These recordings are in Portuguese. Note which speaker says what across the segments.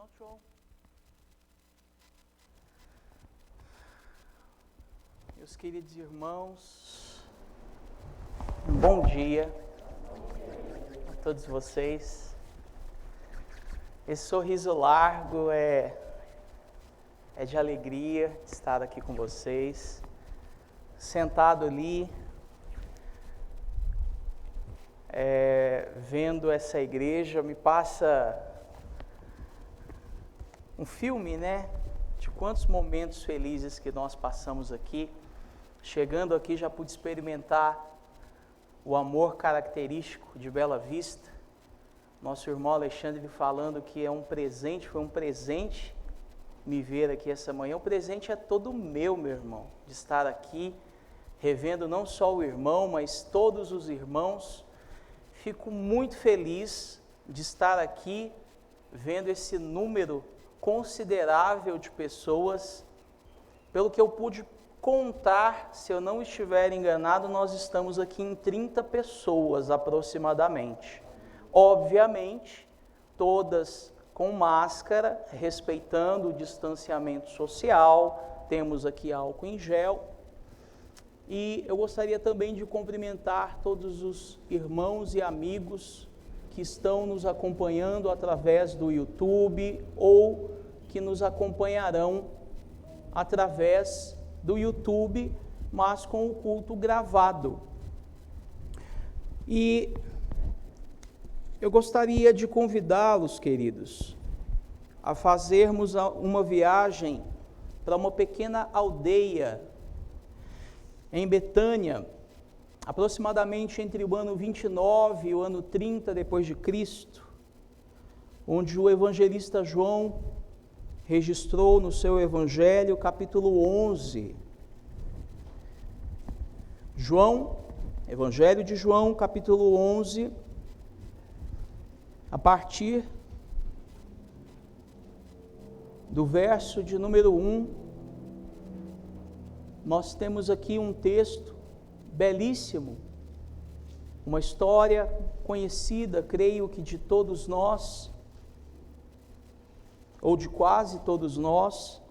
Speaker 1: Não, show. Meus queridos irmãos, um bom dia a todos vocês. Esse sorriso largo é de alegria de estar aqui com vocês, sentado ali, vendo essa igreja, me passa um filme, né, de quantos momentos felizes que nós passamos aqui. Chegando aqui já pude experimentar o amor característico de Bela Vista. Nosso irmão Alexandre falando que é um presente, foi um presente me ver aqui essa manhã. O presente é todo meu irmão, de estar aqui, revendo não só o irmão, mas todos os irmãos. Fico muito feliz de estar aqui, vendo esse número considerável de pessoas. Pelo que eu pude contar, se eu não estiver enganado, nós estamos aqui em 30 pessoas aproximadamente. Obviamente, todas com máscara, respeitando o distanciamento social, temos aqui álcool em gel. E eu gostaria também de cumprimentar todos os irmãos e amigos que estão nos acompanhando através do YouTube ou que nos acompanharão através do YouTube, mas com o culto gravado. E eu gostaria de convidá-los, queridos, a fazermos uma viagem para uma pequena aldeia em Betânia, aproximadamente entre o ano 29 e o ano 30 depois de Cristo, onde o evangelista João registrou no seu evangelho, capítulo 11. Evangelho de João, capítulo 11, a partir do verso de número 1, nós temos aqui um texto belíssimo, uma história conhecida, creio que de todos nós, ou de quase todos nós.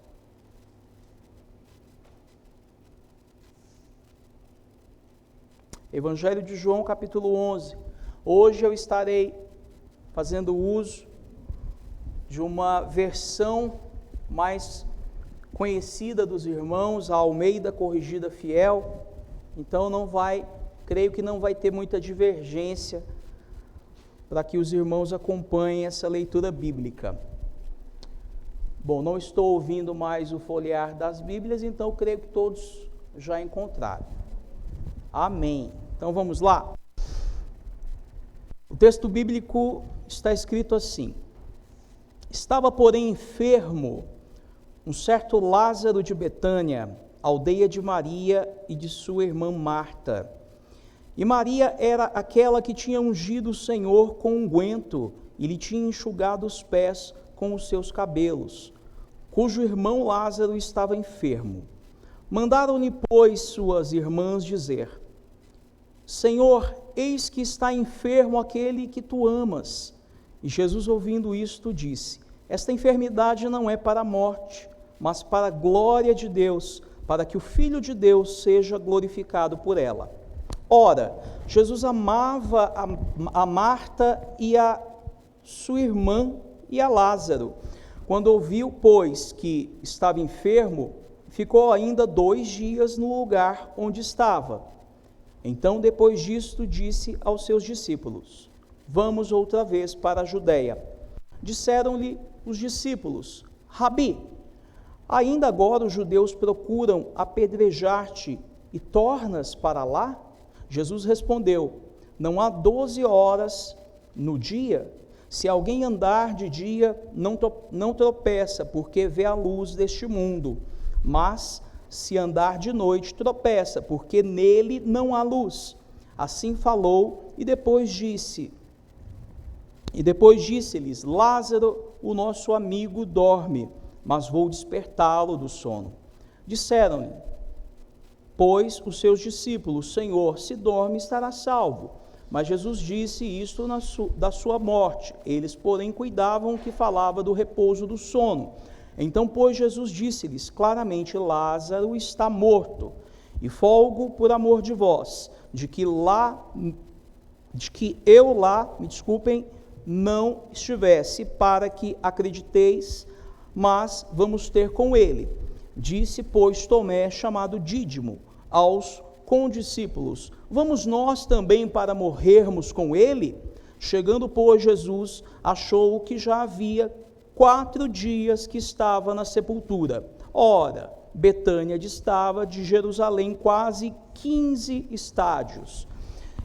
Speaker 1: Evangelho de João, capítulo 11. Hoje eu estarei fazendo uso de uma versão mais conhecida dos irmãos, a Almeida Corrigida Fiel. Então creio que não vai ter muita divergência para que os irmãos acompanhem essa leitura bíblica. Bom, não estou ouvindo mais o folhear das Bíblias, então creio que todos já encontraram. Amém. Então vamos lá. O texto bíblico está escrito assim: Estava, porém, enfermo um certo Lázaro de Betânia, aldeia de Maria e de sua irmã Marta. E Maria era aquela que tinha ungido o Senhor com unguento e lhe tinha enxugado os pés com os seus cabelos, cujo irmão Lázaro estava enfermo. Mandaram-lhe, pois, suas irmãs dizer: Senhor, eis que está enfermo aquele que tu amas. E Jesus, ouvindo isto, disse: Esta enfermidade não é para a morte, mas para a glória de Deus, para que o Filho de Deus seja glorificado por ela. Ora, Jesus amava a Marta e a sua irmã e a Lázaro. Quando ouviu, pois, que estava enfermo, ficou ainda 2 dias no lugar onde estava. Então, depois disto, disse aos seus discípulos: Vamos outra vez para a Judeia. Disseram-lhe os discípulos: Rabi, ainda agora os judeus procuram apedrejar-te e tornas para lá? Jesus respondeu: Não há 12 horas no dia? Se alguém andar de dia, não tropeça, porque vê a luz deste mundo. Mas, se andar de noite, tropeça, porque nele não há luz. Assim falou, e depois disse-lhes: Lázaro, o nosso amigo, dorme, mas vou despertá-lo do sono. Disseram-lhe, pois, os seus discípulos: Senhor, se dorme, estará salvo. Mas Jesus disse isto da sua morte. Eles, porém, cuidavam que falava do repouso do sono. Então, pois, Jesus disse-lhes claramente: Lázaro está morto, e folgo por amor de vós, de que eu lá, não estivesse, para que acrediteis, mas vamos ter com ele. Disse, pois, Tomé, chamado Dídimo, aos condiscípulos: vamos nós também para morrermos com ele? Chegando, pois, Jesus achou que já havia 4 dias que estava na sepultura. Ora, Betânia distava de Jerusalém quase 15 estádios.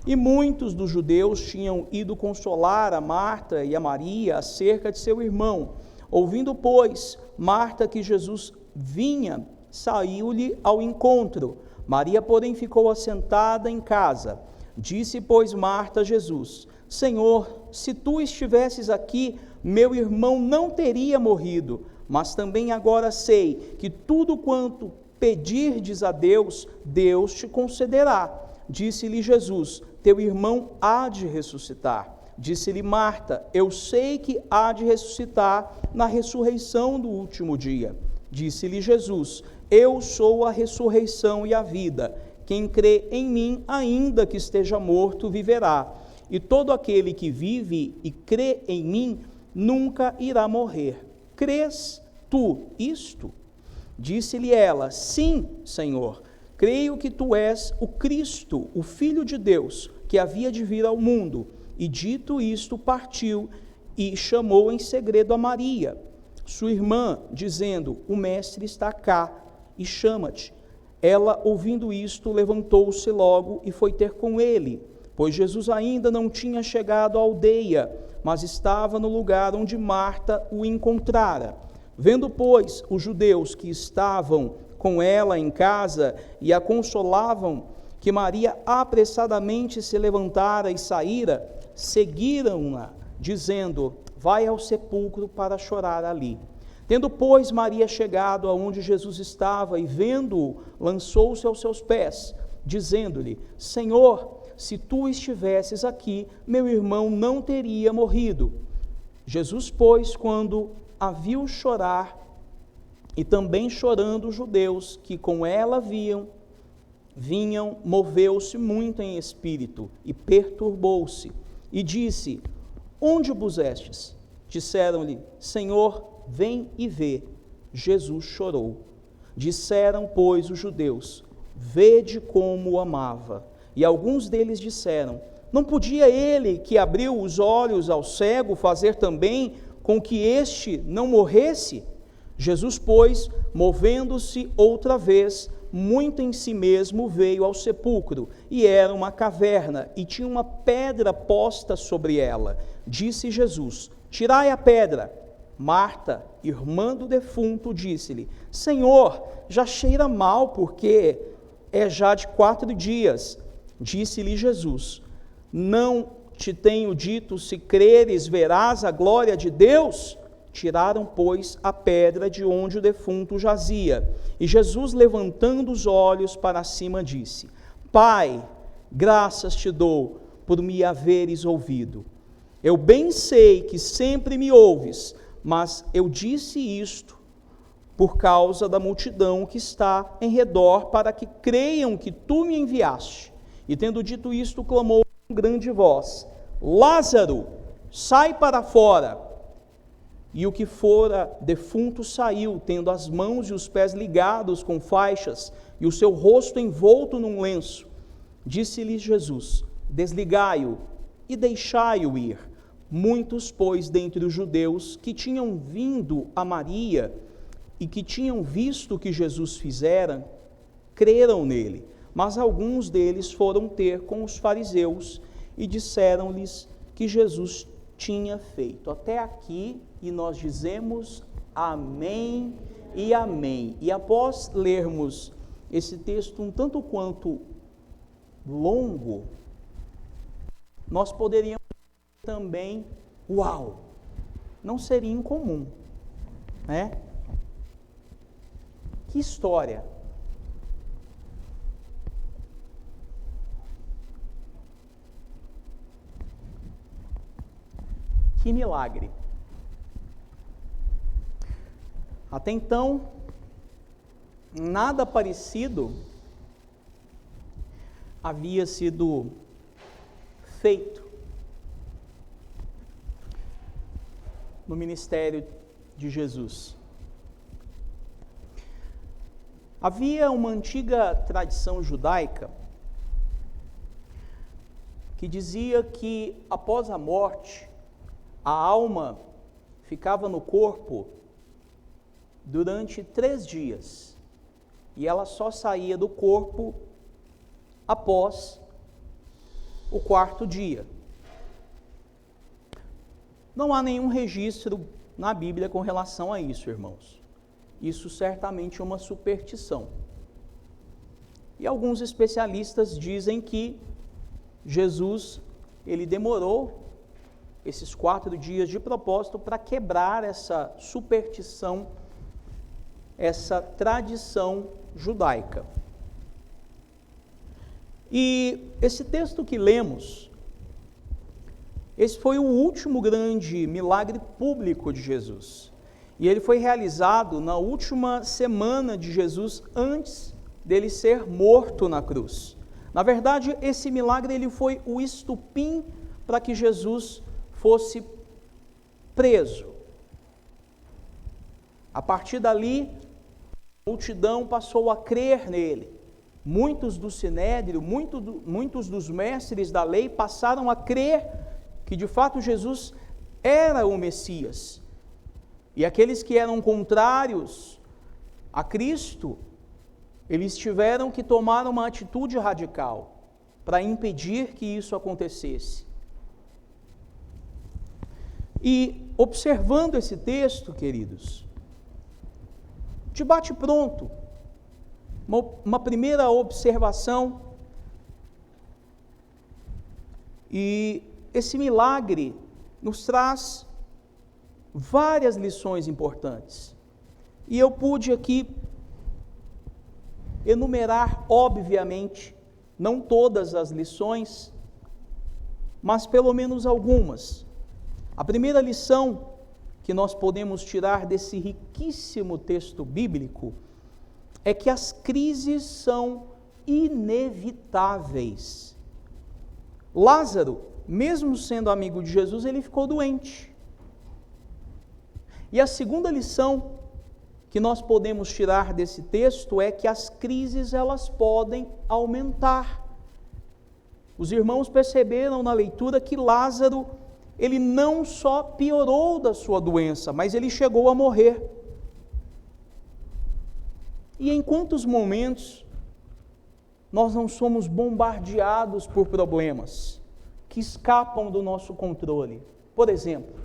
Speaker 1: E muitos dos judeus tinham ido consolar a Marta e a Maria acerca de seu irmão. Ouvindo, pois, Marta que Jesus vinha, saiu-lhe ao encontro. Maria, porém, ficou assentada em casa. Disse, pois, Marta a Jesus: Senhor, se tu estivesses aqui, meu irmão não teria morrido. Mas também agora sei que tudo quanto pedirdes a Deus, Deus te concederá. Disse-lhe Jesus: teu irmão há de ressuscitar. Disse-lhe Marta: eu sei que há de ressuscitar na ressurreição do último dia. Disse-lhe Jesus: eu sou a ressurreição e a vida. Quem crê em mim, ainda que esteja morto, viverá. E todo aquele que vive e crê em mim, nunca irá morrer. Crês tu isto? Disse-lhe ela: sim, Senhor. Creio que tu és o Cristo, o Filho de Deus, que havia de vir ao mundo. E dito isto, partiu e chamou em segredo a Maria, sua irmã, dizendo: o mestre está cá e chama-te. Ela, ouvindo isto, levantou-se logo e foi ter com ele, pois Jesus ainda não tinha chegado à aldeia, mas estava no lugar onde Marta o encontrara. Vendo, pois, os judeus que estavam com ela em casa e a consolavam, que Maria apressadamente se levantara e saíra, seguiram-na, dizendo: vai ao sepulcro para chorar ali. Tendo, pois, Maria chegado aonde Jesus estava e vendo-o, lançou-se aos seus pés, dizendo-lhe: Senhor, se tu estivesses aqui, meu irmão não teria morrido. Jesus, pois, quando a viu chorar, e também chorando os judeus que com ela vinham, moveu-se muito em espírito e perturbou-se, e disse: onde o pusestes? Disseram-lhe: Senhor, vem e vê. Jesus chorou. Disseram, pois, os judeus: vede como o amava. E alguns deles disseram: não podia ele, que abriu os olhos ao cego, fazer também com que este não morresse? Jesus, pois, movendo-se outra vez, muito em si mesmo, veio ao sepulcro, e era uma caverna, e tinha uma pedra posta sobre ela. Disse Jesus: tirai a pedra. Marta, irmã do defunto, disse-lhe: Senhor, já cheira mal, porque é já de 4 dias. Disse-lhe Jesus: não te tenho dito, se creres, verás a glória de Deus? Tiraram, pois, a pedra de onde o defunto jazia. E Jesus, levantando os olhos para cima, disse: Pai, graças te dou por me haveres ouvido. Eu bem sei que sempre me ouves, mas eu disse isto por causa da multidão que está em redor, para que creiam que tu me enviaste. E tendo dito isto, clamou com grande voz: Lázaro, sai para fora. E o que fora defunto saiu, tendo as mãos e os pés ligados com faixas, e o seu rosto envolto num lenço. Disse-lhe Jesus: desligai-o e deixai-o ir. Muitos, pois, dentre os judeus que tinham vindo a Maria e que tinham visto o que Jesus fizera, creram nele. Mas alguns deles foram ter com os fariseus e disseram-lhes que Jesus tinha feito. Até aqui, e nós dizemos amém e amém. E após lermos esse texto um tanto quanto longo, nós poderíamos também, uau, não seria incomum, né? Que história! Que milagre! Até então, nada parecido havia sido feito no ministério de Jesus. Havia uma antiga tradição judaica que dizia que após a morte, a alma ficava no corpo durante 3 dias e ela só saía do corpo após o 4º dia. Não há nenhum registro na Bíblia com relação a isso, irmãos. Isso certamente é uma superstição. E alguns especialistas dizem que Jesus, ele demorou esses 4 dias de propósito para quebrar essa superstição, essa tradição judaica. E esse texto que lemos, esse foi o último grande milagre público de Jesus. E ele foi realizado na última semana de Jesus, antes dele ser morto na cruz. Na verdade, esse milagre ele foi o estupim para que Jesus fosse preso. A partir dali, a multidão passou a crer nele. Muitos do sinédrio, muitos dos mestres da lei passaram a crer que de fato Jesus era o Messias. E aqueles que eram contrários a Cristo, eles tiveram que tomar uma atitude radical para impedir que isso acontecesse. E observando esse texto, queridos, de bate-pronto, uma primeira observação, e esse milagre nos traz várias lições importantes. E eu pude aqui enumerar, obviamente, não todas as lições, mas pelo menos algumas. A primeira lição que nós podemos tirar desse riquíssimo texto bíblico é que as crises são inevitáveis. Lázaro, mesmo sendo amigo de Jesus, ele ficou doente. E a segunda lição que nós podemos tirar desse texto é que as crises elas podem aumentar. Os irmãos perceberam na leitura que Lázaro, ele não só piorou da sua doença, mas ele chegou a morrer. E em quantos momentos nós não somos bombardeados por problemas que escapam do nosso controle? Por exemplo,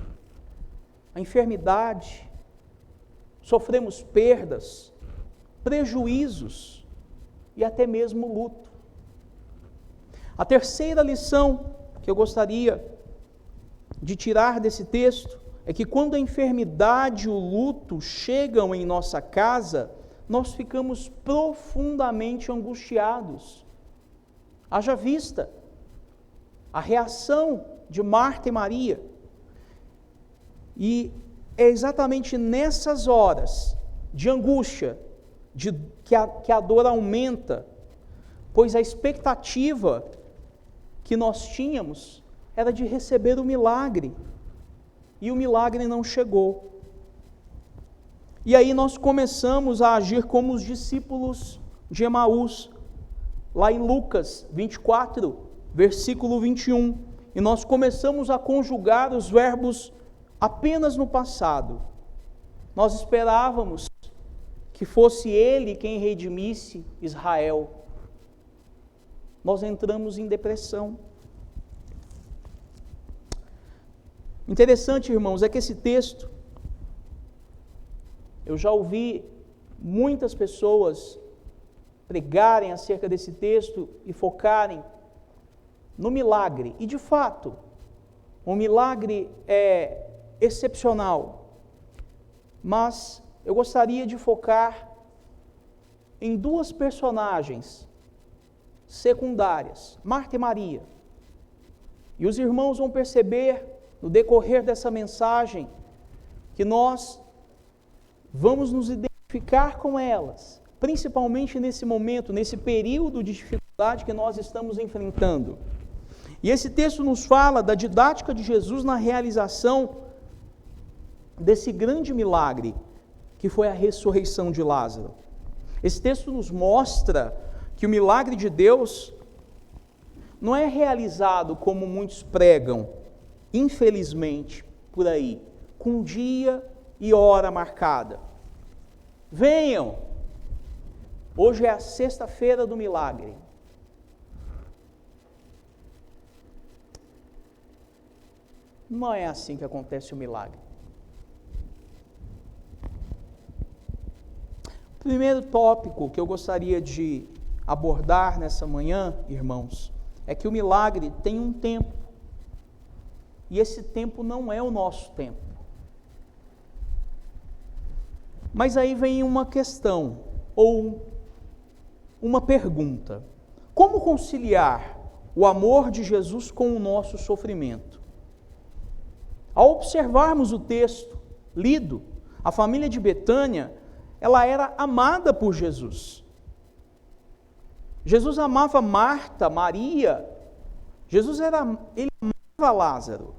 Speaker 1: a enfermidade, sofremos perdas, prejuízos e até mesmo luto. A terceira lição que eu gostaria de tirar desse texto é que quando a enfermidade e o luto chegam em nossa casa, nós ficamos profundamente angustiados. Haja vista a reação de Marta e Maria. E é exatamente nessas horas de angústia, que a dor aumenta, pois a expectativa que nós tínhamos era de receber o milagre, e o milagre não chegou. E aí nós começamos a agir como os discípulos de Emaús, lá em Lucas 24, versículo 21, e nós começamos a conjugar os verbos apenas no passado. Nós esperávamos que fosse Ele quem redimisse Israel. Nós entramos em depressão. Interessante, irmãos, é que esse texto, eu já ouvi muitas pessoas pregarem acerca desse texto e focarem no milagre. E de fato, o milagre é excepcional. Mas eu gostaria de focar em 2 personagens secundárias, Marta e Maria. E os irmãos vão perceber no decorrer dessa mensagem, que nós vamos nos identificar com elas, principalmente nesse momento, nesse período de dificuldade que nós estamos enfrentando. E esse texto nos fala da didática de Jesus na realização desse grande milagre, que foi a ressurreição de Lázaro. Esse texto nos mostra que o milagre de Deus não é realizado como muitos pregam, infelizmente, por aí, com dia e hora marcada. Venham! Hoje é a sexta-feira do milagre. Não é assim que acontece o milagre. O primeiro tópico que eu gostaria de abordar nessa manhã, irmãos, é que o milagre tem um tempo. E esse tempo não é o nosso tempo. Mas aí vem uma questão, ou uma pergunta. Como conciliar o amor de Jesus com o nosso sofrimento? Ao observarmos o texto lido, a família de Betânia, ela era amada por Jesus. Jesus amava Marta, Maria. Ele amava Lázaro.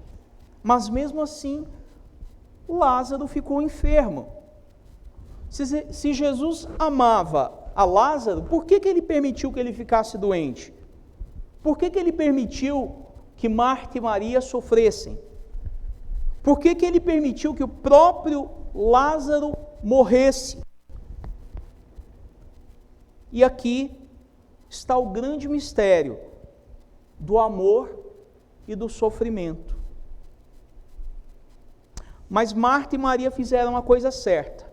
Speaker 1: Mas mesmo assim, Lázaro ficou enfermo. Se Jesus amava a Lázaro, por que ele permitiu que ele ficasse doente? Por que ele permitiu que Marta e Maria sofressem? Por que ele permitiu que o próprio Lázaro morresse? E aqui está o grande mistério do amor e do sofrimento. Mas Marta e Maria fizeram a coisa certa.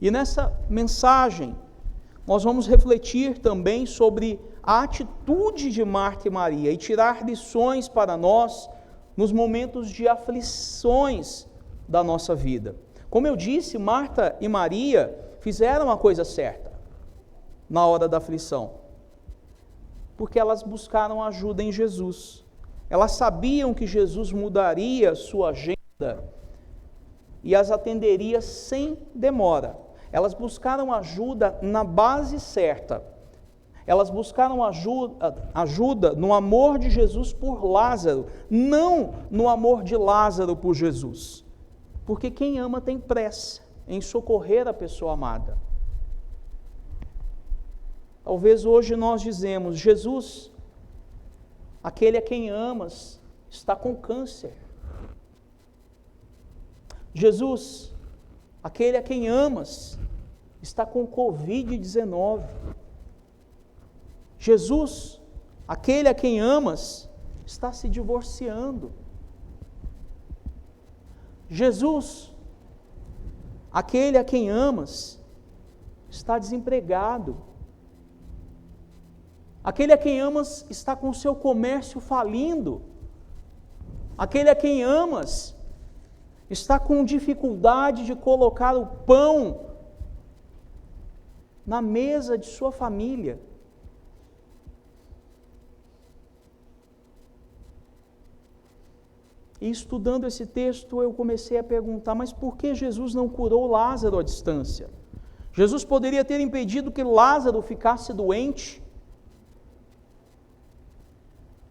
Speaker 1: E nessa mensagem, nós vamos refletir também sobre a atitude de Marta e Maria e tirar lições para nós nos momentos de aflições da nossa vida. Como eu disse, Marta e Maria fizeram a coisa certa na hora da aflição, porque elas buscaram ajuda em Jesus. Elas sabiam que Jesus mudaria sua agenda e as atenderia sem demora. Elas buscaram ajuda na base certa. Elas buscaram ajuda no amor de Jesus por Lázaro, não no amor de Lázaro por Jesus. Porque quem ama tem pressa em socorrer a pessoa amada. Talvez hoje nós dizemos: Jesus, aquele a quem amas, está com câncer. Jesus, aquele a quem amas, está com Covid-19. Jesus, aquele a quem amas, está se divorciando. Jesus, aquele a quem amas, está desempregado. Aquele a quem amas está com o seu comércio falindo. Aquele a quem amas está com dificuldade de colocar o pão na mesa de sua família. E estudando esse texto, eu comecei a perguntar: mas por que Jesus não curou Lázaro à distância? Jesus poderia ter impedido que Lázaro ficasse doente.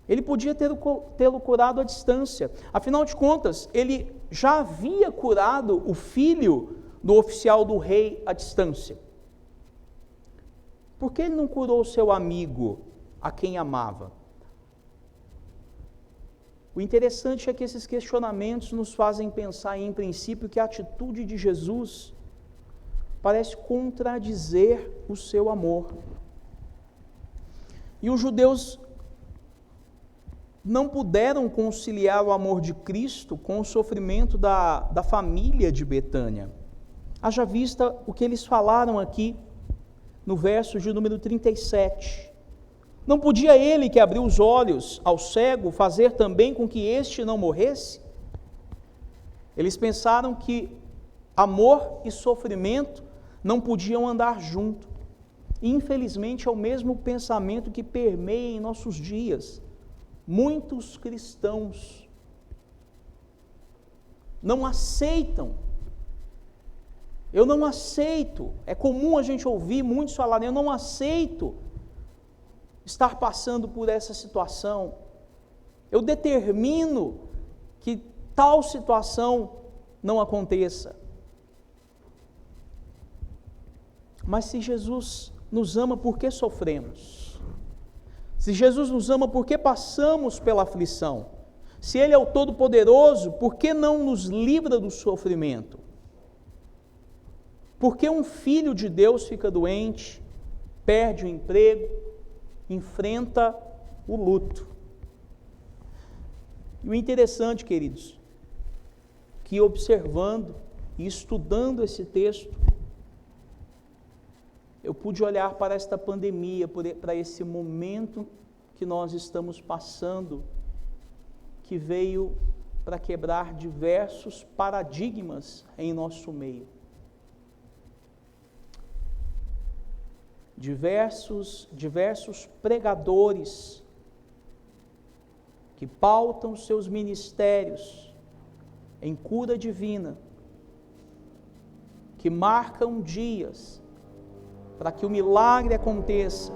Speaker 1: Ele podia tê-lo curado à distância. Afinal de contas, ele já havia curado o filho do oficial do rei à distância. Por que ele não curou seu amigo, a quem amava? O interessante é que esses questionamentos nos fazem pensar, em princípio, que a atitude de Jesus parece contradizer o seu amor. E os judeus não puderam conciliar o amor de Cristo com o sofrimento da família de Betânia. Haja vista o que eles falaram aqui no verso de número 37. Não podia ele, que abriu os olhos ao cego, fazer também com que este não morresse? Eles pensaram que amor e sofrimento não podiam andar junto. Infelizmente é o mesmo pensamento que permeia em nossos dias. Muitos cristãos não aceitam. Eu não aceito. É comum a gente ouvir muitos falarem, eu não aceito estar passando por essa situação. Eu determino que tal situação não aconteça. Mas se Jesus nos ama, por que sofremos? Se Jesus nos ama, por que passamos pela aflição? Se Ele é o Todo-Poderoso, por que não nos livra do sofrimento? Por que um filho de Deus fica doente, perde o emprego, enfrenta o luto? E o interessante, queridos, que observando e estudando esse texto, eu pude olhar para esta pandemia, para esse momento que nós estamos passando, que veio para quebrar diversos paradigmas em nosso meio. Diversos pregadores que pautam seus ministérios em cura divina, que marcam dias para que o milagre aconteça,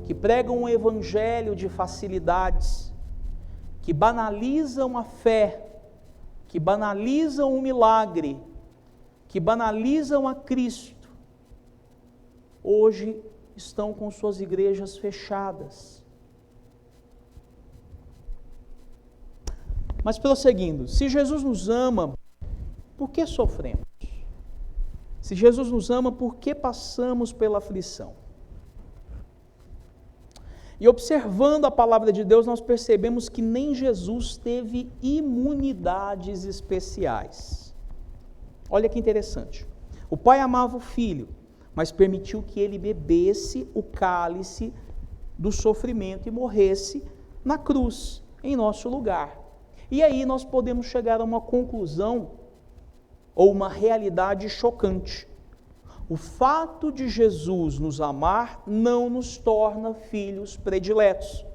Speaker 1: que pregam um evangelho de facilidades, que banalizam a fé, que banalizam o milagre, que banalizam a Cristo, hoje estão com suas igrejas fechadas. Mas prosseguindo, se Jesus nos ama, por que sofremos? Se Jesus nos ama, por que passamos pela aflição? E observando a palavra de Deus, nós percebemos que nem Jesus teve imunidades especiais. Olha que interessante. O Pai amava o Filho, mas permitiu que ele bebesse o cálice do sofrimento e morresse na cruz, em nosso lugar. E aí nós podemos chegar a uma conclusão ou uma realidade chocante. O fato de Jesus nos amar não nos torna filhos prediletos.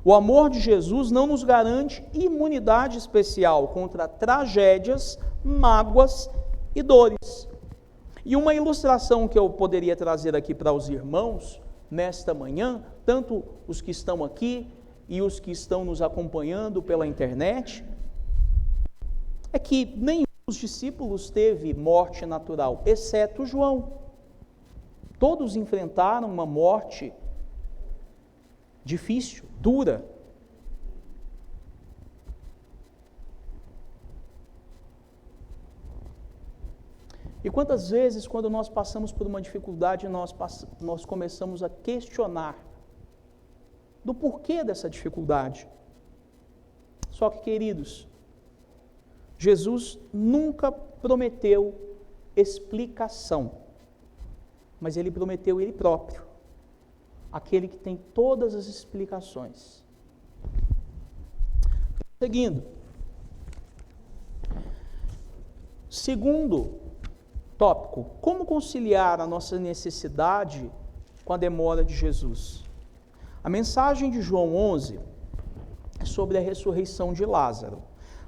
Speaker 1: O amor de Jesus não nos garante imunidade especial contra tragédias, mágoas e dores. E uma ilustração que eu poderia trazer aqui para os irmãos nesta manhã, tanto os que estão aqui e os que estão nos acompanhando pela internet, é que nenhum dos discípulos teve morte natural, exceto João. Todos enfrentaram uma morte difícil, dura. E quantas vezes, quando nós passamos por uma dificuldade, nós começamos a questionar do porquê dessa dificuldade. Só que, queridos, Jesus nunca prometeu explicação, mas Ele prometeu Ele próprio, aquele que tem todas as explicações. Seguindo, segundo tópico, como conciliar a nossa necessidade com a demora de Jesus? A mensagem de João 11 é sobre a ressurreição de Lázaro,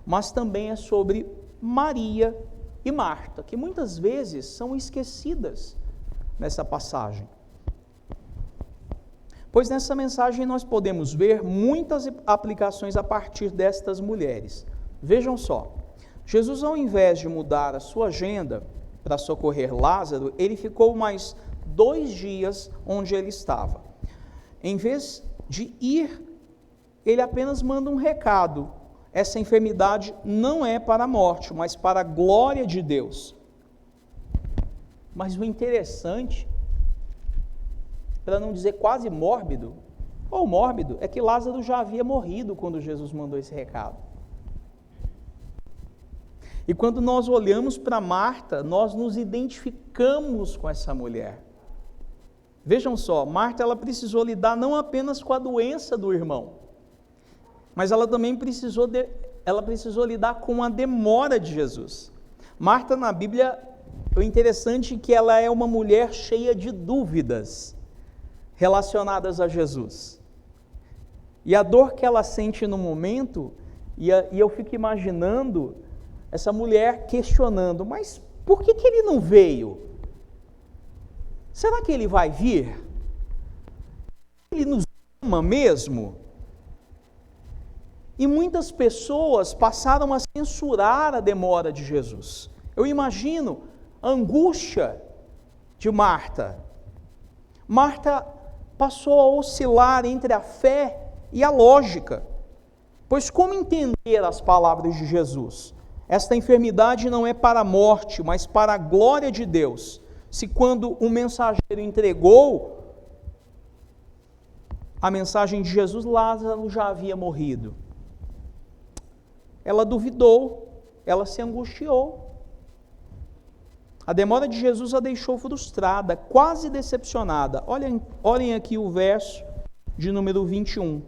Speaker 1: mas também é sobre Maria e Marta, que muitas vezes são esquecidas nessa passagem. Pois nessa mensagem nós podemos ver muitas aplicações a partir destas mulheres. Vejam só, Jesus, ao invés de mudar a sua agenda para socorrer Lázaro, ele ficou mais 2 dias onde ele estava. Em vez de ir, ele apenas manda um recado: essa enfermidade não é para a morte, mas para a glória de Deus. Mas o interessante, para não dizer quase mórbido, é que Lázaro já havia morrido quando Jesus mandou esse recado. E quando nós olhamos para Marta, nós nos identificamos com essa mulher. Vejam só, Marta, ela precisou lidar não apenas com a doença do irmão, mas ela também precisou lidar com a demora de Jesus. Marta, na Bíblia, o interessante é que ela é uma mulher cheia de dúvidas relacionadas a Jesus. E a dor que ela sente no momento E eu fico imaginando essa mulher questionando, mas por que ele não veio? Será que ele vai vir? Ele nos ama mesmo? E muitas pessoas passaram a censurar a demora de Jesus. Eu imagino a angústia de Marta. Marta passou a oscilar entre a fé e a lógica. Pois como entender as palavras de Jesus? Esta enfermidade não é para a morte, mas para a glória de Deus. Se quando o mensageiro entregou a mensagem de Jesus, Lázaro já havia morrido. Ela duvidou, ela se angustiou. A demora de Jesus a deixou frustrada, quase decepcionada. Olhem aqui o verso de número 21.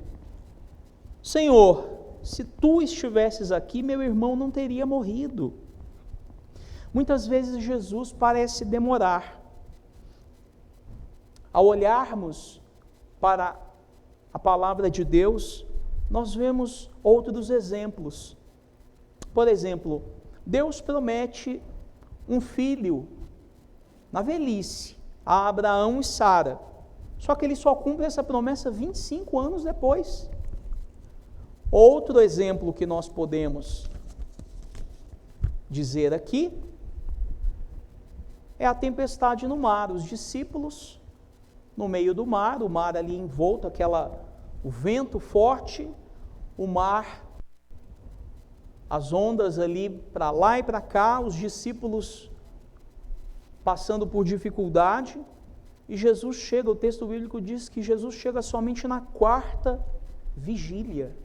Speaker 1: Senhor, se tu estivesses aqui, meu irmão não teria morrido. Muitas vezes Jesus parece demorar. Ao olharmos para a palavra de Deus, nós vemos outros exemplos. Por exemplo, Deus promete um filho na velhice a Abraão e Sara. Só que ele só cumpre essa promessa 25 anos depois. Outro exemplo que nós podemos dizer aqui é a tempestade no mar. Os discípulos no meio do mar, o mar ali envolto, o vento forte, o mar, as ondas ali para lá e para cá, os discípulos passando por dificuldade, e Jesus chega, o texto bíblico diz que Jesus chega somente na 4ª vigília.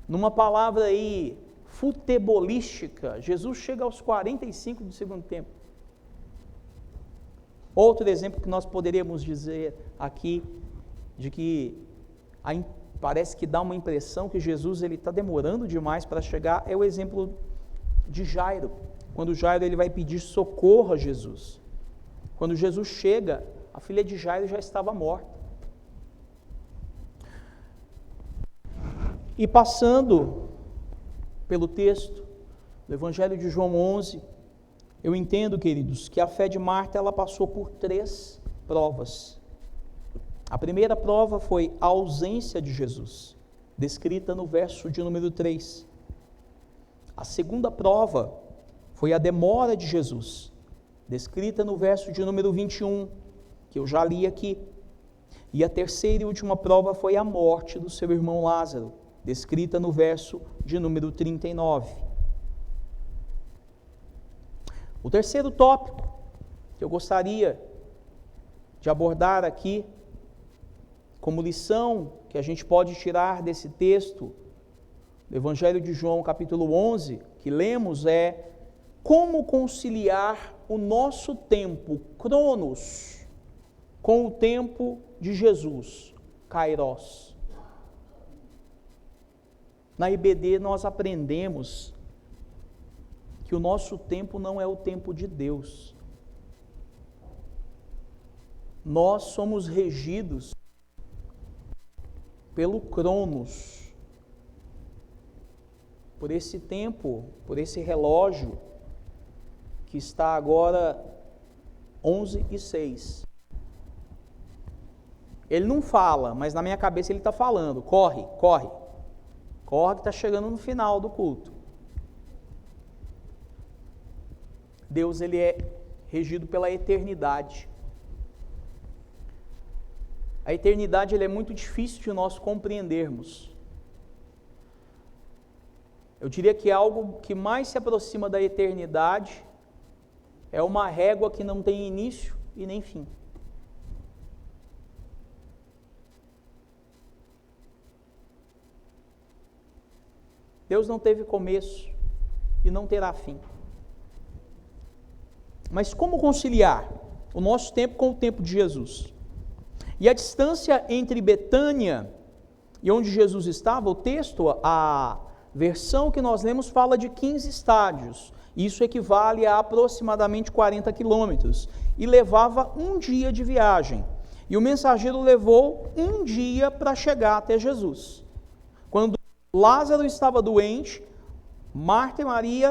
Speaker 1: Numa palavra aí futebolística, Jesus chega aos 45 do segundo tempo. Outro exemplo que nós poderíamos dizer aqui, de que parece que dá uma impressão que Jesus está demorando demais para chegar, é o exemplo de Jairo. Quando Jairo ele vai pedir socorro a Jesus. Quando Jesus chega, a filha de Jairo já estava morta. E passando pelo texto do Evangelho de João 11, eu entendo, queridos, que a fé de Marta ela passou por 3 provas. A primeira prova foi a ausência de Jesus, descrita no verso de número 3. A segunda prova foi a demora de Jesus, descrita no verso de número 21, que eu já li aqui. E a terceira e última prova foi a morte do seu irmão Lázaro, descrita no verso de número 39. O terceiro tópico que eu gostaria de abordar aqui, como lição que a gente pode tirar desse texto, do Evangelho de João, capítulo 11, que lemos, é como conciliar o nosso tempo, Cronos, com o tempo de Jesus, Kairos. Na IBD nós aprendemos que o nosso tempo não é o tempo de Deus. Nós somos regidos pelo Cronos, por esse tempo, por esse relógio que está agora 11:06. Ele não fala, mas na minha cabeça ele está falando, corre, corre, corre que está chegando no final do culto. Deus ele é regido pela eternidade. A eternidade ele é muito difícil de nós compreendermos. Eu diria que algo que mais se aproxima da eternidade é uma régua que não tem início e nem fim. Deus não teve começo e não terá fim. Mas como conciliar o nosso tempo com o tempo de Jesus? E a distância entre Betânia e onde Jesus estava, o texto, a versão que nós lemos fala de 15 estádios. Isso equivale a aproximadamente 40 quilômetros. E levava 1 dia de viagem. E o mensageiro levou 1 dia para chegar até Jesus. Quando Lázaro estava doente, Marta e Maria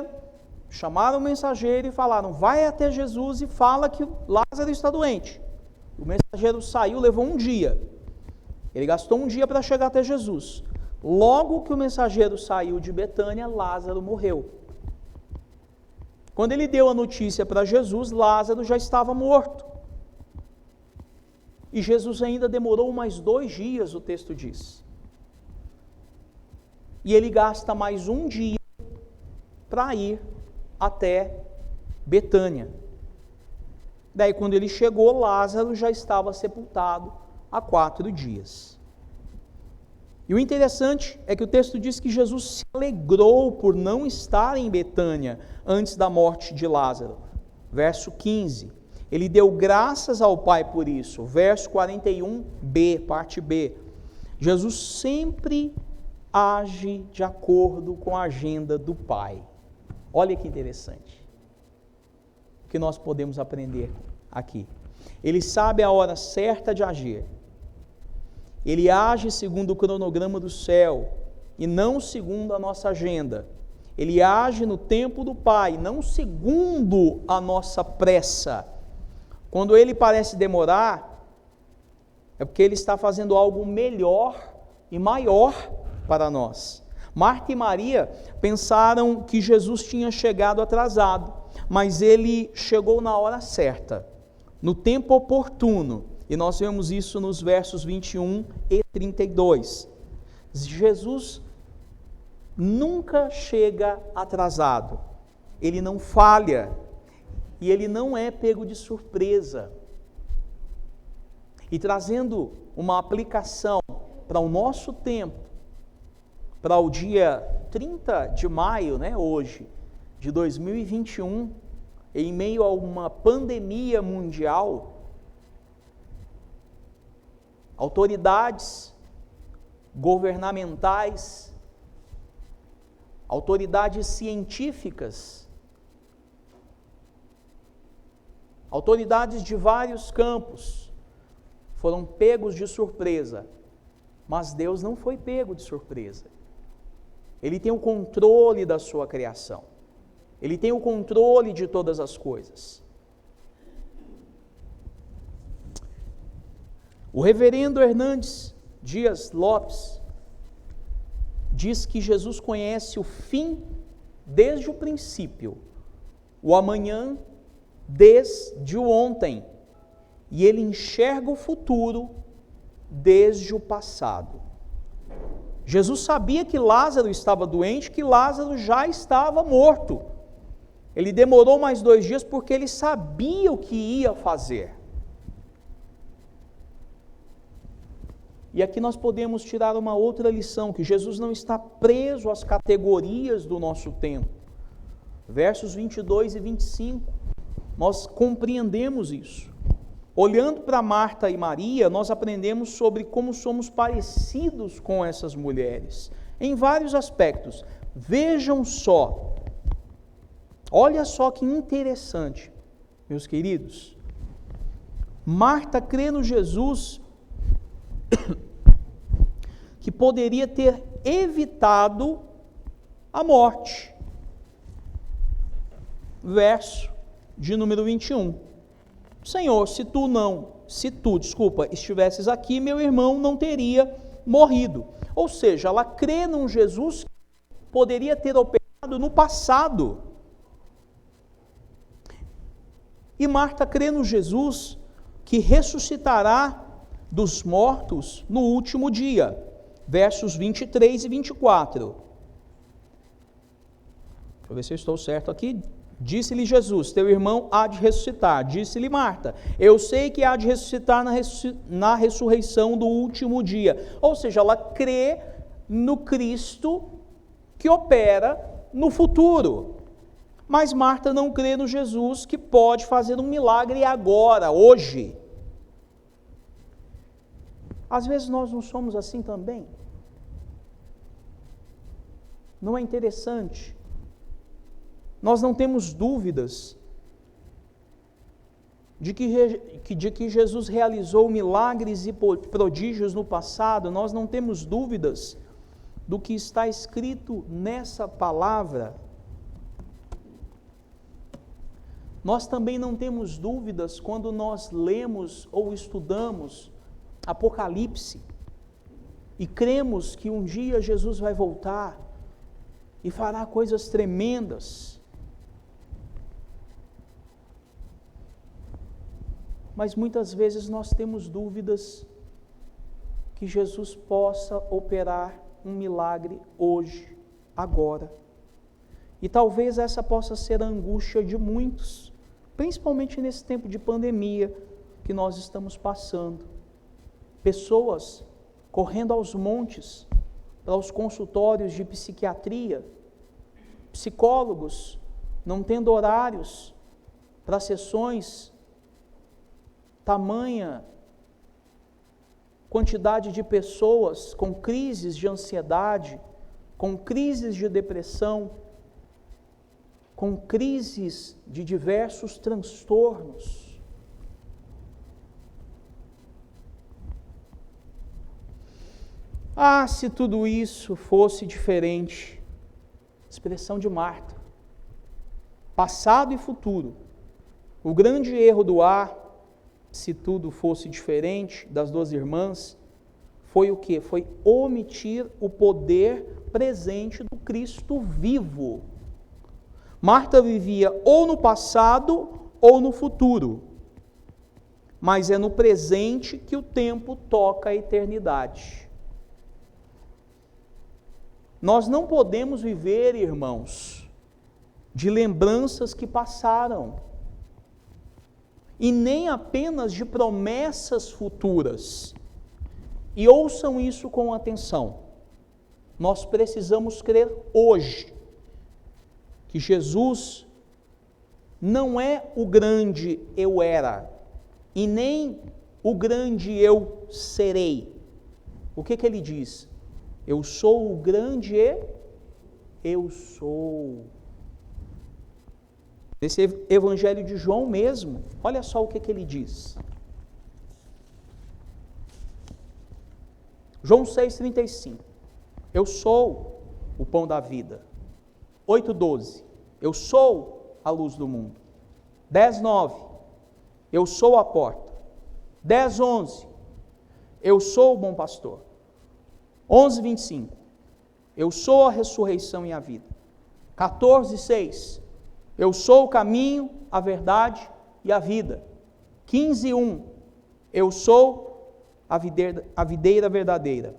Speaker 1: chamaram o mensageiro e falaram: vai até Jesus e fala que Lázaro está doente. O mensageiro saiu, levou um dia. Ele gastou um dia para chegar até Jesus. Logo que o mensageiro saiu de Betânia, Lázaro morreu. Quando ele deu a notícia para Jesus, Lázaro já estava morto. E Jesus ainda demorou mais 2 dias, o texto diz. E ele gasta mais um dia para ir até Betânia. Daí, quando ele chegou, Lázaro já estava sepultado há 4 dias. E o interessante é que o texto diz que Jesus se alegrou por não estar em Betânia antes da morte de Lázaro. Verso 15. Ele deu graças ao Pai por isso. Verso 41b, parte B. Jesus sempre age de acordo com a agenda do Pai. Olha que interessante o que nós podemos aprender aqui. Ele sabe a hora certa de agir. Ele age segundo o cronograma do céu e não segundo a nossa agenda. Ele age no tempo do Pai, não segundo a nossa pressa. Quando ele parece demorar, é porque ele está fazendo algo melhor e maior para nós. Marta e Maria pensaram que Jesus tinha chegado atrasado, mas ele chegou na hora certa, no tempo oportuno. E nós vemos isso nos versos 21 e 32. Jesus nunca chega atrasado, ele não falha, e ele não é pego de surpresa. E trazendo uma aplicação para o nosso tempo, para o dia 30 de maio, hoje, de 2021, em meio a uma pandemia mundial, autoridades governamentais, autoridades científicas, autoridades de vários campos foram pegos de surpresa, mas Deus não foi pego de surpresa. Ele tem o controle da sua criação, Ele tem o controle de todas as coisas. O reverendo Hernandes Dias Lopes diz que Jesus conhece o fim desde o princípio, o amanhã desde o ontem, e ele enxerga o futuro desde o passado. Jesus sabia que Lázaro estava doente, que Lázaro já estava morto. Ele demorou mais 2 dias porque ele sabia o que ia fazer. E aqui nós podemos tirar uma outra lição, que Jesus não está preso às categorias do nosso tempo. Versos 22 e 25, nós compreendemos isso. Olhando para Marta e Maria, nós aprendemos sobre como somos parecidos com essas mulheres, em vários aspectos. Vejam só, olha só que interessante, meus queridos. Marta crê no Jesus que poderia ter evitado a morte. Verso de número 21. Senhor, se tu estivesses aqui, meu irmão não teria morrido. Ou seja, ela crê num Jesus que poderia ter operado no passado. E Marta crê no Jesus que ressuscitará dos mortos no último dia. Versos 23 e 24. Deixa eu ver se eu estou certo aqui. Disse-lhe Jesus, teu irmão há de ressuscitar. Disse-lhe Marta, eu sei que há de ressuscitar na ressurreição do último dia. Ou seja, ela crê no Cristo que opera no futuro. Mas Marta não crê no Jesus que pode fazer um milagre agora, hoje. Às vezes nós não somos assim também. Não é interessante? Nós não temos dúvidas de que Jesus realizou milagres e prodígios no passado, nós não temos dúvidas do que está escrito nessa palavra, nós também não temos dúvidas quando nós lemos ou estudamos Apocalipse e cremos que um dia Jesus vai voltar e fará coisas tremendas. Mas muitas vezes nós temos dúvidas que Jesus possa operar um milagre hoje, agora. E talvez essa possa ser a angústia de muitos, principalmente nesse tempo de pandemia que nós estamos passando. Pessoas correndo aos montes para os consultórios de psiquiatria, psicólogos não tendo horários para sessões, tamanha quantidade de pessoas com crises de ansiedade, com crises de depressão, com crises de diversos transtornos. Ah, se tudo isso fosse diferente. Expressão de Marta. Passado e futuro. O grande erro do se tudo fosse diferente, das duas irmãs, foi o quê? Foi omitir o poder presente do Cristo vivo. Marta vivia ou no passado ou no futuro, mas é no presente que o tempo toca a eternidade. Nós não podemos viver, irmãos, de lembranças que passaram, e nem apenas de promessas futuras. E ouçam isso com atenção. Nós precisamos crer hoje que Jesus não é o grande eu era, e nem o grande eu serei. O que ele diz? Eu sou o grande eu sou. Nesse Evangelho de João mesmo, olha só o que ele diz. João 6,35. Eu sou o pão da vida. 8,12. Eu sou a luz do mundo. 10,9. Eu sou a porta. 10,11. Eu sou o bom pastor. 11,25. Eu sou a ressurreição e a vida. 14,6. Eu sou o caminho, a verdade e a vida. 15:1. Eu sou a videira verdadeira.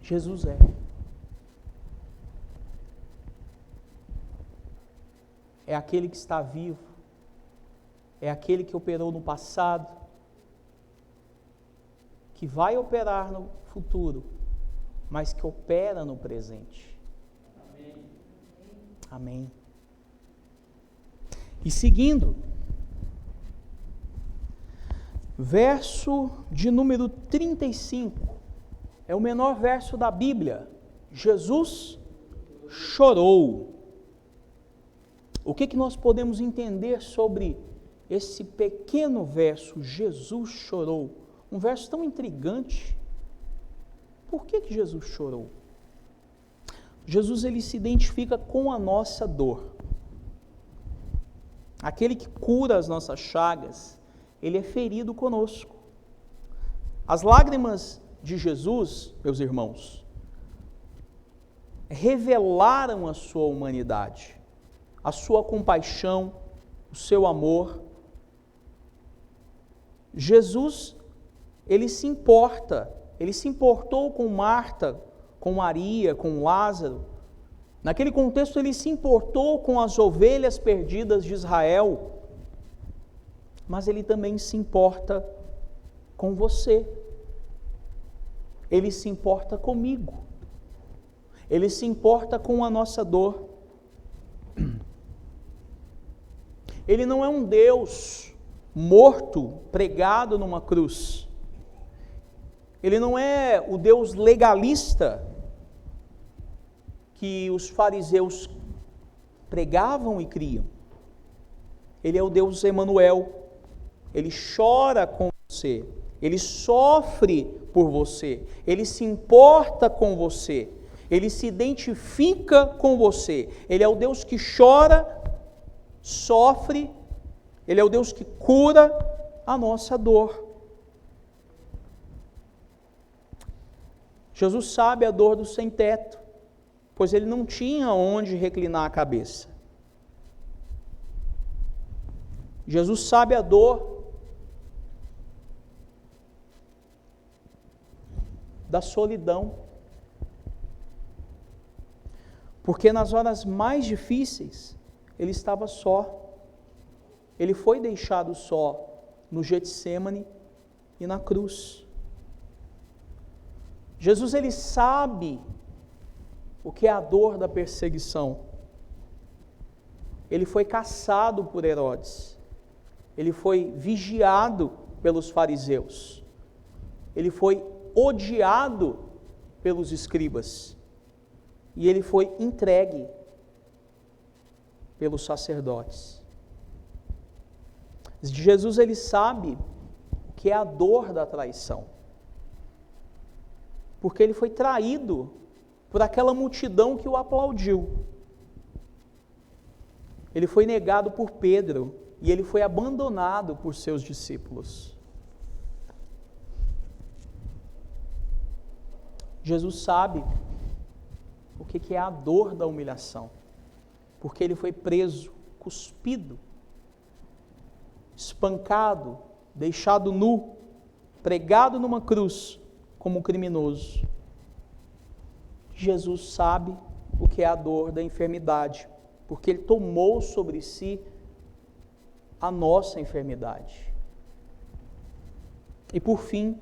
Speaker 1: Jesus é. É aquele que está vivo. É aquele que operou no passado, que vai operar no futuro, mas que opera no presente. Amém. Amém. E seguindo, verso de número 35, é o menor verso da Bíblia. Jesus chorou. O que nós podemos entender sobre esse pequeno verso, Jesus chorou? Um verso tão intrigante. Por que Jesus chorou? Jesus, ele se identifica com a nossa dor. Aquele que cura as nossas chagas, ele é ferido conosco. As lágrimas de Jesus, meus irmãos, revelaram a sua humanidade, a sua compaixão, o seu amor. Jesus, ele se importou com Marta, com Maria, com Lázaro. Naquele contexto, ele se importou com as ovelhas perdidas de Israel, mas ele também se importa com você. Ele se importa comigo. Ele se importa com a nossa dor. Ele não é um Deus morto, pregado numa cruz. Ele não é o Deus legalista que os fariseus pregavam e criam. Ele é o Deus Emanuel, Ele chora com você, Ele sofre por você, Ele se importa com você, Ele se identifica com você. Ele é o Deus que chora, sofre, Ele é o Deus que cura a nossa dor. Jesus sabe a dor do sem-teto, pois ele não tinha onde reclinar a cabeça. Jesus sabe a dor da solidão, porque nas horas mais difíceis, ele estava só. Ele foi deixado só no Getsêmani e na cruz. Jesus, ele sabe o que é a dor da perseguição. Ele foi caçado por Herodes. Ele foi vigiado pelos fariseus. Ele foi odiado pelos escribas. E ele foi entregue pelos sacerdotes. Jesus, ele sabe o que é a dor da traição. Porque ele foi traído por aquela multidão que o aplaudiu. Ele foi negado por Pedro e ele foi abandonado por seus discípulos. Jesus sabe o que é a dor da humilhação, porque ele foi preso, cuspido, espancado, deixado nu, pregado numa cruz como um criminoso. Jesus sabe o que é a dor da enfermidade, porque ele tomou sobre si a nossa enfermidade. E por fim,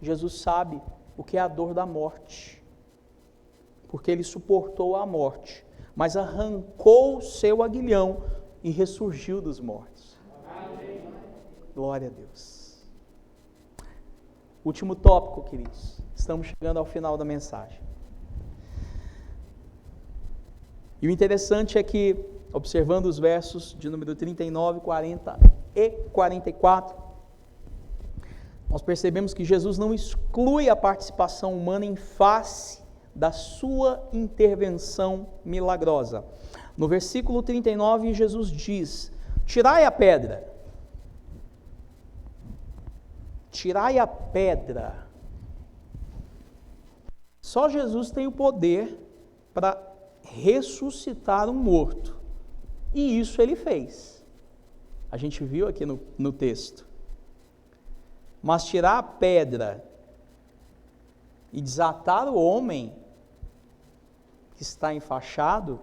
Speaker 1: Jesus sabe o que é a dor da morte, porque ele suportou a morte, mas arrancou o seu aguilhão e ressurgiu dos mortos. Amém. Glória a Deus. Último tópico, queridos. Estamos chegando ao final da mensagem. E o interessante é que, observando os versos de número 39, 40 e 44, nós percebemos que Jesus não exclui a participação humana em face da sua intervenção milagrosa. No versículo 39, Jesus diz: tirai a pedra. Tirai a pedra. Só Jesus tem o poder para ressuscitar um morto. E isso ele fez. A gente viu aqui no texto. Mas tirar a pedra e desatar o homem que está enfaixado,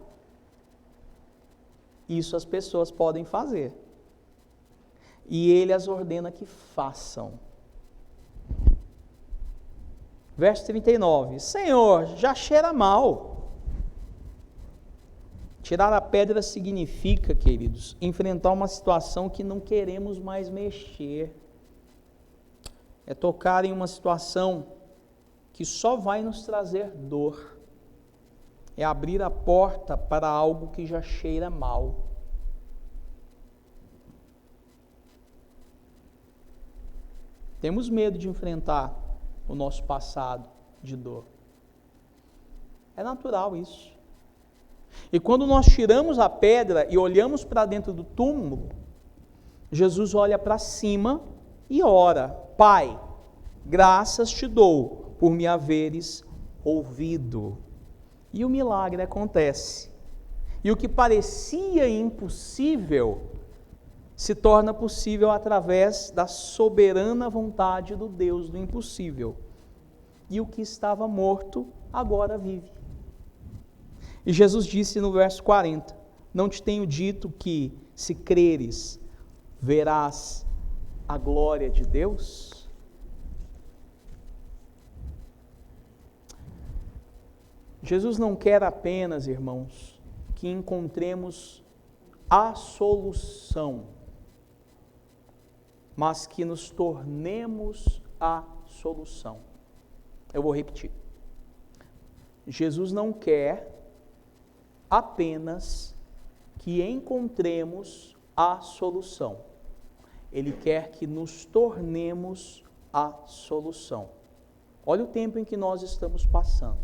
Speaker 1: isso as pessoas podem fazer. E ele as ordena que façam. Verso 39, Senhor, já cheira mal. Tirar a pedra significa, queridos, enfrentar uma situação que não queremos mais mexer. É tocar em uma situação que só vai nos trazer dor. É abrir a porta para algo que já cheira mal. Temos medo de enfrentar o nosso passado de dor. É natural isso. E quando nós tiramos a pedra e olhamos para dentro do túmulo, Jesus olha para cima e ora: Pai, graças te dou por me haveres ouvido. E o milagre acontece. E o que parecia impossível se torna possível através da soberana vontade do Deus do impossível. E o que estava morto agora vive. E Jesus disse no verso 40, não te tenho dito que, se creres, verás a glória de Deus? Jesus não quer apenas, irmãos, que encontremos a solução, mas que nos tornemos a solução. Eu vou repetir. Jesus não quer apenas que encontremos a solução. Ele quer que nos tornemos a solução. Olha o tempo em que nós estamos passando.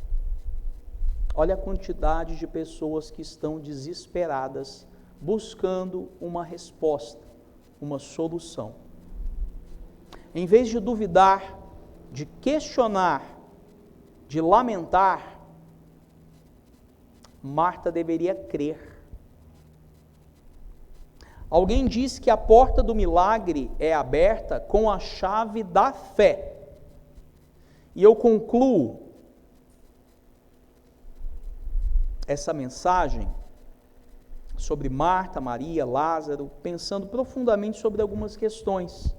Speaker 1: Olha a quantidade de pessoas que estão desesperadas, buscando uma resposta, uma solução. Em vez de duvidar, de questionar, de lamentar, Marta deveria crer. Alguém diz que a porta do milagre é aberta com a chave da fé. E eu concluo essa mensagem sobre Marta, Maria, Lázaro, pensando profundamente sobre algumas questões.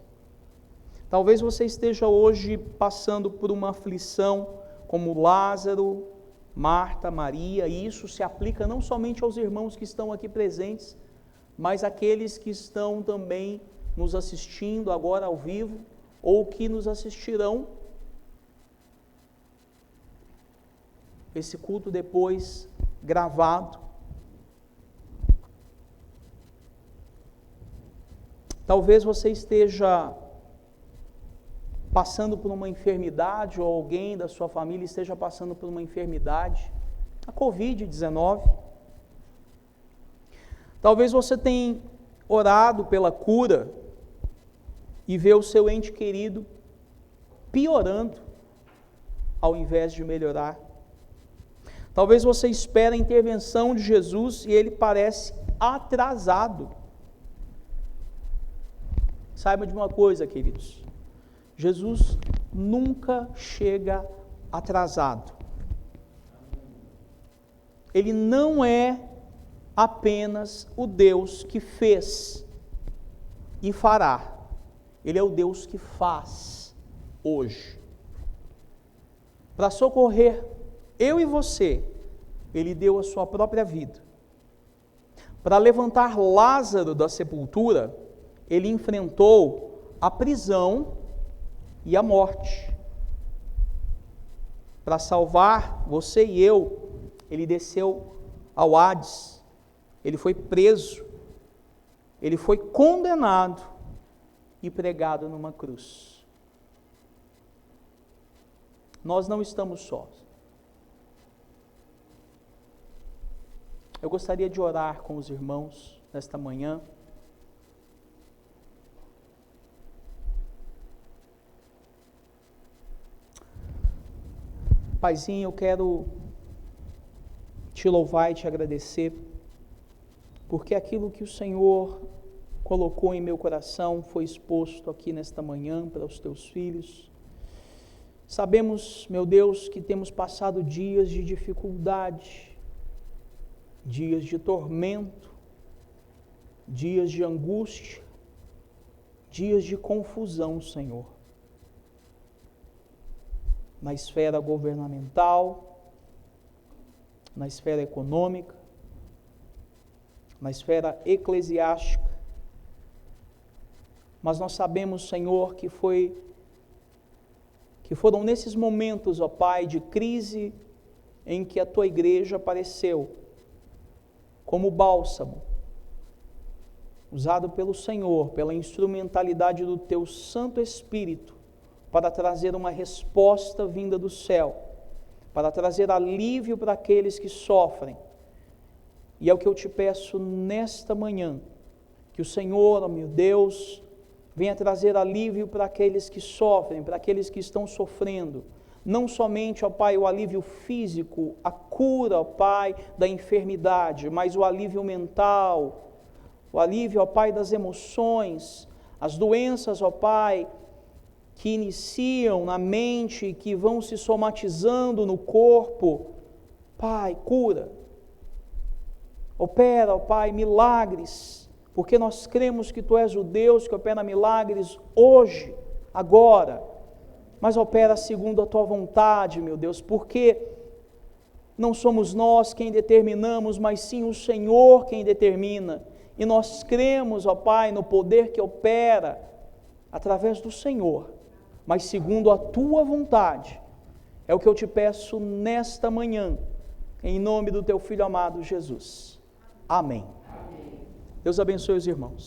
Speaker 1: Talvez você esteja hoje passando por uma aflição como Lázaro, Marta, Maria, e isso se aplica não somente aos irmãos que estão aqui presentes, mas àqueles que estão também nos assistindo agora ao vivo, ou que nos assistirão esse culto depois gravado. Talvez você esteja passando por uma enfermidade, ou alguém da sua família esteja passando por uma enfermidade, a Covid-19. Talvez você tenha orado pela cura e vê o seu ente querido piorando ao invés de melhorar. Talvez você espere a intervenção de Jesus e ele parece atrasado. Saiba de uma coisa, queridos. Jesus nunca chega atrasado. Ele não é apenas o Deus que fez e fará. Ele é o Deus que faz hoje. Para socorrer eu e você, Ele deu a sua própria vida. Para levantar Lázaro da sepultura, Ele enfrentou a prisão e a morte. Para salvar você e eu, Ele desceu ao Hades, Ele foi preso, Ele foi condenado e pregado numa cruz. Nós não estamos sós. Eu gostaria de orar com os irmãos nesta manhã. Paizinho, eu quero te louvar e te agradecer, porque aquilo que o Senhor colocou em meu coração foi exposto aqui nesta manhã para os teus filhos. Sabemos, meu Deus, que temos passado dias de dificuldade, dias de tormento, dias de angústia, dias de confusão, Senhor. Na esfera governamental, na esfera econômica, na esfera eclesiástica. Mas nós sabemos, Senhor, que foram nesses momentos, ó Pai, de crise, em que a Tua igreja apareceu como bálsamo, usado pelo Senhor, pela instrumentalidade do Teu Santo Espírito, para trazer uma resposta vinda do céu, para trazer alívio para aqueles que sofrem. E é o que eu te peço nesta manhã, que o Senhor, ó meu Deus, venha trazer alívio para aqueles que sofrem, para aqueles que estão sofrendo, não somente, ó Pai, o alívio físico, a cura, ó Pai, da enfermidade, mas o alívio mental, o alívio, ó Pai, das emoções, as doenças, ó Pai, que iniciam na mente, que vão se somatizando no corpo. Pai, cura, opera, ó Pai, milagres, porque nós cremos que Tu és o Deus que opera milagres hoje, agora, mas opera segundo a Tua vontade, meu Deus, porque não somos nós quem determinamos, mas sim o Senhor quem determina, e nós cremos, ó Pai, no poder que opera através do Senhor, mas segundo a Tua vontade. É o que eu te peço nesta manhã, em nome do Teu Filho amado Jesus. Amém. Deus abençoe os irmãos.